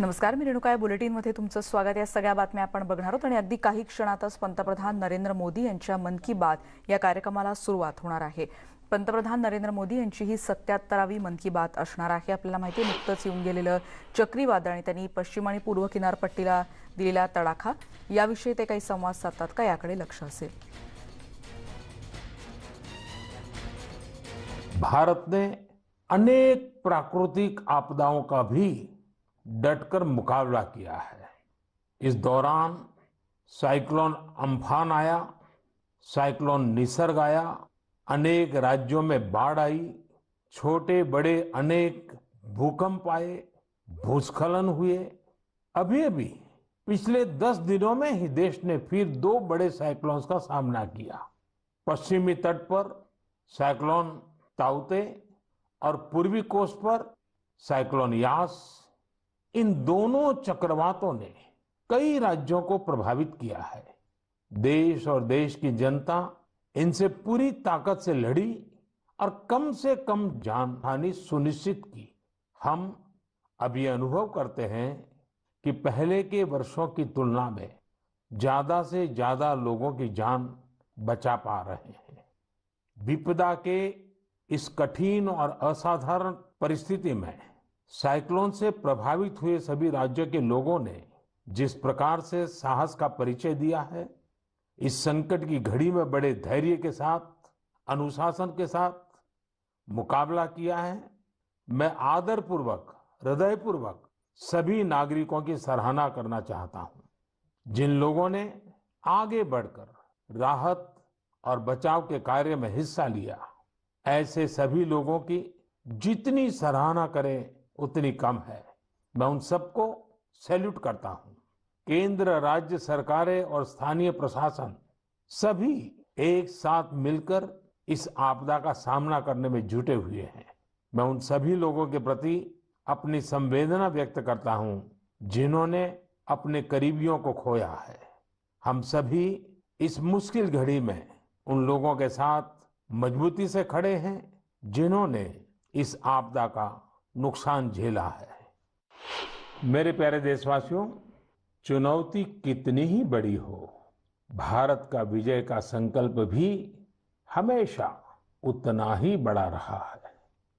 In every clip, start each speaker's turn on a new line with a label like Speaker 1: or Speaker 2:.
Speaker 1: नमस्कार, मी रेणुका. बुलेटिनमध्ये तुमचं स्वागत. या सगळ्या बातम्या आपण बघणार आहोत आणि अगदी काही क्षणातच पंतप्रधान नरेंद्र मोदी यांच्या मन की बात या कार्यक्रमाला सुरुवात होणार आहे. पंतप्रधान नरेंद्र मोदी यांची ही 77वी मन की बात असणार आहे. आपल्याला माहिती आहे, नुकतंच येऊन गेलेलं चक्रीवादळ आणि त्यांनी पश्चिम आणि पूर्व किनारपट्टीला दिलेला तडाखा, याविषयी ते काही संवाद साधतात का, याकडे लक्ष असेल.
Speaker 2: भारत ने अनेक प्राकृतिक आपदाओं का भी डटकर मुकाबला किया है। इस दौरान साइक्लोन अम्फान आया, साइक्लोन निसर्ग आया, अनेक राज्यों में बाढ़ आई, छोटे बड़े अनेक भूकंप आए, भूस्खलन हुए। अभी अभी पिछले 10 दिनों में ही देश ने फिर 2 बड़े साइक्लोन्स का सामना किया। पश्चिमी तट पर साइक्लोन ताउते और पूर्वी कोस्ट पर साइक्लोन यास। इन दोनों चक्रवातों ने कई राज्यों को प्रभावित किया है। देश और देश की जनता इनसे पूरी ताकत से लड़ी और कम से कम जानहानि सुनिश्चित की। हम अब ये अनुभव करते हैं कि पहले के वर्षों की तुलना में ज्यादा से ज्यादा लोगों की जान बचा पा रहे हैं। विपदा के इस कठिन और असाधारण परिस्थिति में साइक्लोन से प्रभावित हुए सभी राज्यों के लोगों ने जिस प्रकार से साहस का परिचय दिया है, इस संकट की घड़ी में बड़े धैर्य के साथ, अनुशासन के साथ मुकाबला किया है, मैं आदरपूर्वक, हृदयपूर्वक सभी नागरिकों की सराहना करना चाहता हूं। जिन लोगों ने आगे बढ़कर राहत और बचाव के कार्य में हिस्सा लिया, ऐसे सभी लोगों की जितनी सराहना करें उतनी कम है। मैं उन सबको सैल्यूट करता हूं। केंद्र, राज्य सरकारें और स्थानीय प्रशासन सभी एक साथ मिलकर इस आपदा का सामना करने में जुटे हुए हैं। मैं उन सभी लोगों के प्रति अपनी संवेदना व्यक्त करता हूं जिन्होंने अपने करीबियों को खोया है। हम सभी इस मुश्किल घड़ी में उन लोगों के साथ मजबूती से खड़े हैं जिन्होंने इस आपदा का नुकसान झेला है। मेरे प्यारे देशवासियों, चुनौती कितनी ही बड़ी हो, भारत का विजय का संकल्प भी हमेशा उतना ही बड़ा रहा है।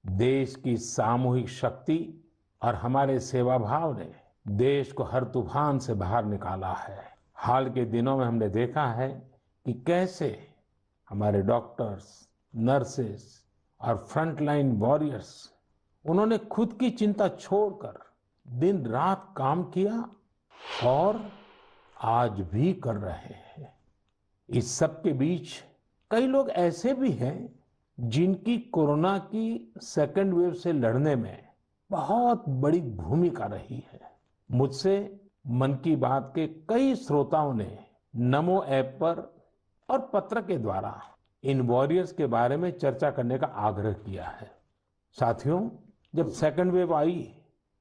Speaker 2: देश की सामूहिक शक्ति और हमारे सेवा भाव ने देश को हर तूफान से बाहर निकाला है। हाल के दिनों में हमने देखा है कि कैसे हमारे डॉक्टर्स, नर्सेस और फ्रंटलाइन वॉरियर्स, उन्होंने खुद की चिंता छोड़कर दिन रात काम किया और आज भी कर रहे हैं। इस सब के बीच कई लोग ऐसे भी हैं जिनकी कोरोना की सेकेंड वेव से लड़ने में बहुत बड़ी भूमिका रही है। मुझसे मन की बात के कई श्रोताओं ने नमो ऐप पर और पत्र के द्वारा इन वॉरियर्स के बारे में चर्चा करने का आग्रह किया है। साथियों, जब सेकेंड वेव आई,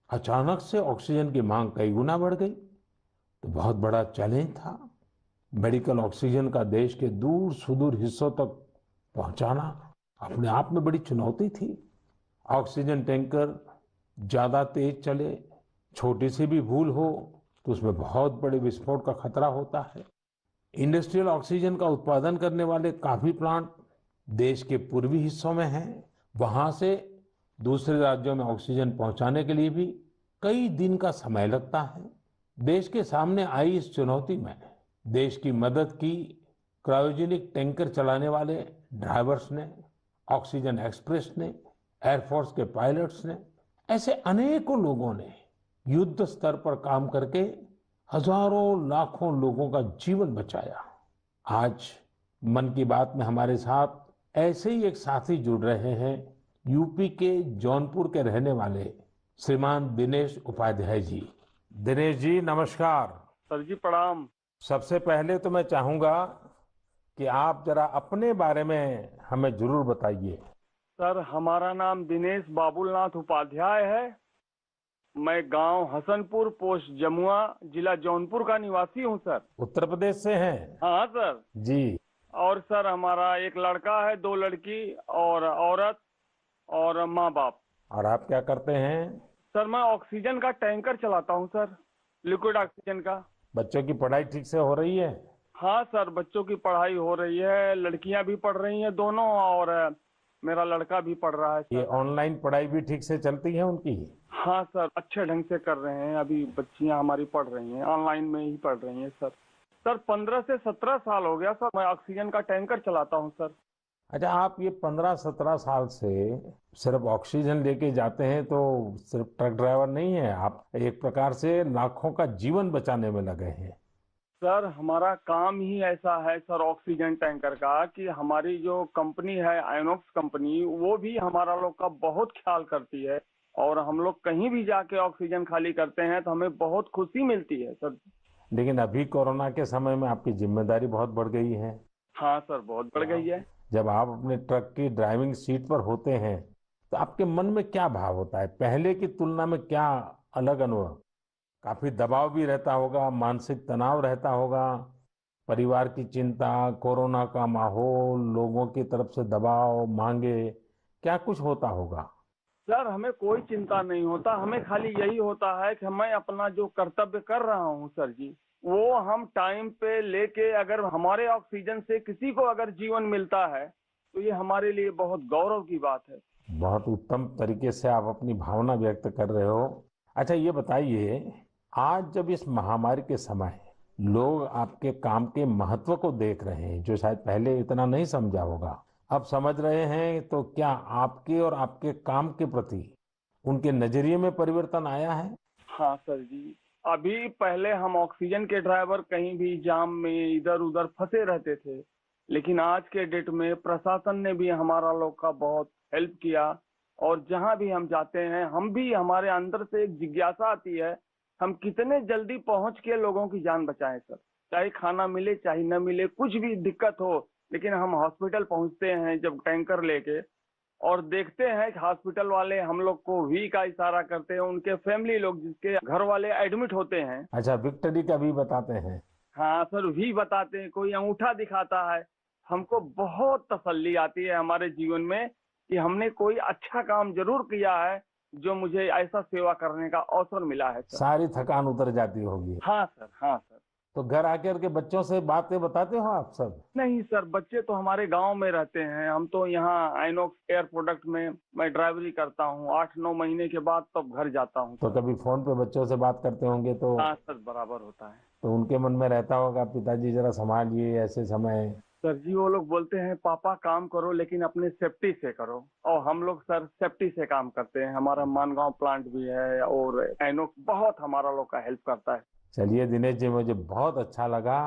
Speaker 2: अचानक से ऑक्सीजन की मांग कई गुना बढ़ गई, तो बहुत बड़ा चैलेंज था। मेडिकल ऑक्सीजन का देश के दूर सुदूर हिस्सों तक पहुंचाना अपने आप में बड़ी चुनौती थी। ऑक्सीजन टैंकर ज्यादा तेज चले, छोटी सी भी भूल हो तो उसमें बहुत बड़े विस्फोट का खतरा होता है। इंडस्ट्रियल ऑक्सीजन का उत्पादन करने वाले काफी प्लांट देश के पूर्वी हिस्सों में हैं। वहां से दूसरे राज्यों में ऑक्सीजन पहुंचाने के लिए भी कई दिन का समय लगता है। देश के सामने आई इस चुनौती में देश की मदद की क्रायोजेनिक टैंकर चलाने वाले ड्राइवर्स ने, ऑक्सीजन एक्सप्रेस ने, एयरफोर्स के पायलट्स ने, ऐसे अनेकों लोगों ने युद्ध स्तर पर काम करके हजारों लाखों लोगों का जीवन बचाया। आज मन की बात में हमारे साथ ऐसे ही एक साथी जुड़ रहे हैं, यूपी के जौनपुर के रहने वाले श्रीमान दिनेश उपाध्याय जी। दिनेश जी, नमस्कार।
Speaker 3: सर जी प्रणाम।
Speaker 2: सबसे पहले तो मैं चाहूंगा कि आप जरा अपने बारे में हमें जरूर बताइए।
Speaker 3: सर, हमारा नाम दिनेश बाबुलनाथ उपाध्याय है। मैं गांव हसनपुर, पोस्ट जमुआ, जिला जौनपुर का निवासी हूं सर।
Speaker 2: उत्तर प्रदेश से हैं?
Speaker 3: हाँ सर
Speaker 2: जी।
Speaker 3: और सर, हमारा एक लड़का है, 2 लड़की और औरत और माँ बाप।
Speaker 2: और आप क्या करते हैं?
Speaker 3: सर मैं ऑक्सीजन का टैंकर चलाता हूँ सर, लिक्विड ऑक्सीजन का।
Speaker 2: बच्चों की पढ़ाई ठीक से हो रही है?
Speaker 3: हाँ सर, बच्चों की पढ़ाई हो रही है, लड़कियां भी पढ़ रही हैं दोनों, और मेरा लड़का भी पढ़ रहा है
Speaker 2: ये
Speaker 3: सर।
Speaker 2: ऑनलाइन पढ़ाई भी ठीक से चलती है उनकी?
Speaker 3: हाँ सर, अच्छे ढंग से कर रहे हैं। अभी बच्चियां हमारी पढ़ रही हैं, ऑनलाइन में ही पढ़ रही हैं सर। सर 15 से 17 साल हो गया सर, मैं ऑक्सीजन का टैंकर चलाता हूँ सर।
Speaker 2: अच्छा, आप ये 15-17 साल से सिर्फ ऑक्सीजन लेके जाते हैं, तो सिर्फ ट्रक ड्राइवर नहीं है आप, एक प्रकार से लाखों का जीवन बचाने में लगे हैं।
Speaker 3: सर हमारा काम ही ऐसा है सर, ऑक्सीजन टैंकर का, कि हमारी जो कंपनी है आइनॉक्स कंपनी, वो भी हमारा लोग का बहुत ख्याल करती है। और हम लोग कहीं भी जाके ऑक्सीजन खाली करते हैं तो हमें बहुत खुशी मिलती है सर।
Speaker 2: लेकिन अभी कोरोना के समय में आपकी जिम्मेदारी बहुत बढ़ गई है।
Speaker 3: हाँ सर, बहुत बढ़ गई है।
Speaker 2: जब आप अपने ट्रक की ड्राइविंग सीट पर होते हैं तो आपके मन में क्या भाव होता है? पहले की तुलना में क्या अलग अनुभव? काफी दबाव भी रहता होगा, मानसिक तनाव रहता होगा, परिवार की चिंता, कोरोना का माहौल, लोगों की तरफ से दबाव, मांगे, क्या कुछ होता होगा?
Speaker 3: सर हमें कोई चिंता नहीं होता, हमें खाली यही होता है कि मैं अपना जो कर्तव्य कर रहा हूँ सर जी, वो हम टाइम पे लेके, अगर हमारे ऑक्सीजन से किसी को अगर जीवन मिलता है तो ये हमारे लिए बहुत गौरव की बात है।
Speaker 2: बहुत उत्तम तरीके से आप अपनी भावना व्यक्त कर रहे हो। अच्छा, ये बताइए, आज जब इस महामारी के समय लोग आपके काम के महत्व को देख रहे हैं, जो शायद पहले इतना नहीं समझा होगा, अब समझ रहे हैं, तो क्या आपके और आपके काम के प्रति उनके नजरिए में परिवर्तन आया है?
Speaker 3: हाँ सर जी, अभी पहले हम ऑक्सीजन के ड्राइवर कहीं भी जाम में इधर उधर फंसे रहते थे, लेकिन आज के डेट में प्रशासन ने भी हमारा लोग का बहुत हेल्प किया। और जहाँ भी हम जाते हैं, हम भी, हमारे अंदर से एक जिज्ञासा आती है, हम कितने जल्दी पहुंच के लोगों की जान बचाएं सर। चाहे खाना मिले चाहे न मिले, कुछ भी दिक्कत हो, लेकिन हम हॉस्पिटल पहुंचते हैं जब टैंकर लेके, और देखते हैं कि हॉस्पिटल वाले हम लोग को वी का इशारा करते हैं, उनके फैमिली लोग जिसके घर वाले एडमिट होते हैं।
Speaker 2: अच्छा, विक्ट्री का भी बताते हैं?
Speaker 3: हाँ सर, वी बताते हैं, कोई अंगूठा दिखाता है। हमको बहुत तसल्ली आती है हमारे जीवन में कि हमने कोई अच्छा काम जरूर किया है, जो मुझे ऐसा सेवा करने का अवसर मिला है सर।
Speaker 2: सारी थकान उतर जाती होगी।
Speaker 3: हाँ सर, हाँ सर।
Speaker 2: तो घर आकर के बच्चों से बातें बताते हो आप सब?
Speaker 3: नहीं सर, बच्चे तो हमारे गांव में रहते हैं, हम तो यहाँ आइनॉक्स एयर प्रोडक्ट में मैं ड्राइवरी करता हूँ। 8-9 महीने के बाद तब घर जाता हूँ
Speaker 2: तो
Speaker 3: सर।
Speaker 2: कभी फोन पे बच्चों से बात करते होंगे, तो
Speaker 3: हाँ सर, बराबर होता है।
Speaker 2: तो उनके मन में रहता होगा, पिताजी जरा संभालिए ऐसे समय।
Speaker 3: सर जी वो लोग बोलते हैं, पापा काम करो लेकिन अपने सेफ्टी से करो, और हम लोग सर सेफ्टी से काम करते हैं। हमारा मानगांव प्लांट भी है और आइनॉक्स बहुत हमारा लोग का हेल्प करता है।
Speaker 2: चलिए दिनेश जी, मुझे बहुत अच्छा लगा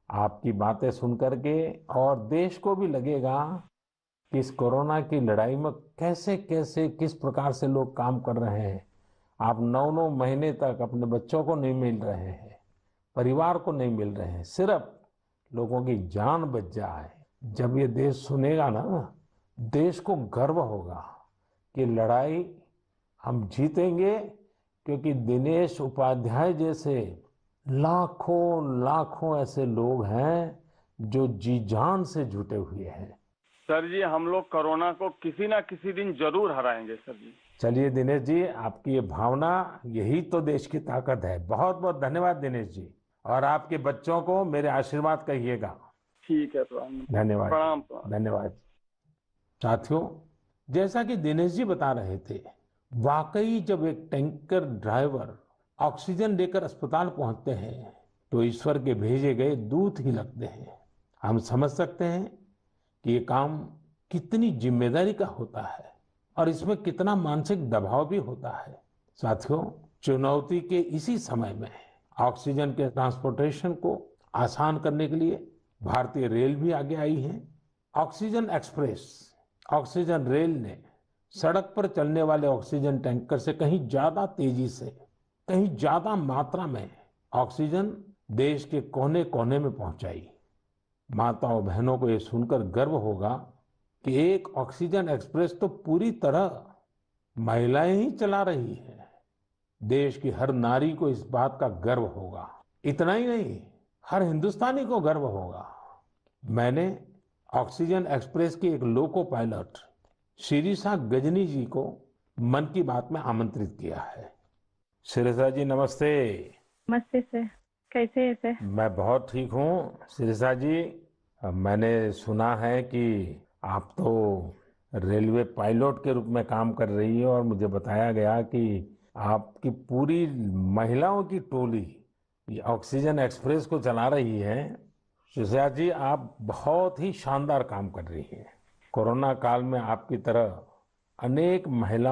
Speaker 2: आपकी बातें सुन करके, और देश को भी लगेगा कि इस कोरोना की लड़ाई में कैसे कैसे किस प्रकार से लोग काम कर रहे हैं। आप 9-9 महीने तक अपने बच्चों को नहीं मिल रहे हैं, परिवार को नहीं मिल रहे हैं, सिर्फ लोगों की जान बच जाए। जब ये देश सुनेगा ना, देश को गर्व होगा कि लड़ाई हम जीतेंगे, क्योंकि दिनेश उपाध्याय जैसे लाखों लाखों ऐसे लोग हैं जो जी जान से जुटे हुए हैं।
Speaker 3: सर जी हम लोग कोरोना को किसी ना किसी दिन जरूर हराएंगे सर जी।
Speaker 2: चलिए दिनेश जी, आपकी ये भावना, यही तो देश की ताकत है। बहुत बहुत धन्यवाद दिनेश जी, और आपके बच्चों को मेरे आशीर्वाद कहिएगा।
Speaker 3: ठीक है, प्रणाम।
Speaker 2: धन्यवाद।
Speaker 3: प्रणाम।
Speaker 2: धन्यवाद। साथियों, जैसा कि दिनेश जी बता रहे थे, वाकई जब एक टैंकर ड्राइवर ऑक्सीजन लेकर अस्पताल पहुंचते हैं तो ईश्वर के भेजे गए दूत ही लगते हैं। हम समझ सकते हैं कि ये काम कितनी जिम्मेदारी का होता है और इसमें कितना मानसिक दबाव भी होता है। साथियों, चुनौती के इसी समय में ऑक्सीजन के ट्रांसपोर्टेशन को आसान करने के लिए भारतीय रेल भी आगे आई है। ऑक्सीजन एक्सप्रेस, ऑक्सीजन रेल ने सड़क पर चलने वाले ऑक्सीजन टैंकर से कहीं ज्यादा तेजी से, कहीं ज्यादा मात्रा में ऑक्सीजन देश के कोने कोने में पहुंचाई। माताओं बहनों को ये सुनकर गर्व होगा कि एक ऑक्सीजन एक्सप्रेस तो पूरी तरह महिलाएं ही चला रही है। देश की हर नारी को इस बात का गर्व होगा। इतना ही नहीं, हर हिंदुस्तानी को गर्व होगा। मैंने ऑक्सीजन एक्सप्रेस की एक लोको पायलट शिरीषा गजनी जी को मन की बात में आमंत्रित किया है। शिरिषा जी नमस्ते।
Speaker 4: नमस्ते सर। कैसे है सर?
Speaker 2: मैं बहुत ठीक हूँ शिरिषा जी। मैंने सुना है कि आप तो रेलवे पायलट के रूप में काम कर रही है और मुझे बताया गया कि आपकी पूरी महिलाओं की टोली ये ऑक्सीजन एक्सप्रेस को चला रही है। शिरिषा जी आप बहुत ही शानदार काम कर रही हैं। कोरोना काल में आपकी तरह अनेक महिलाओं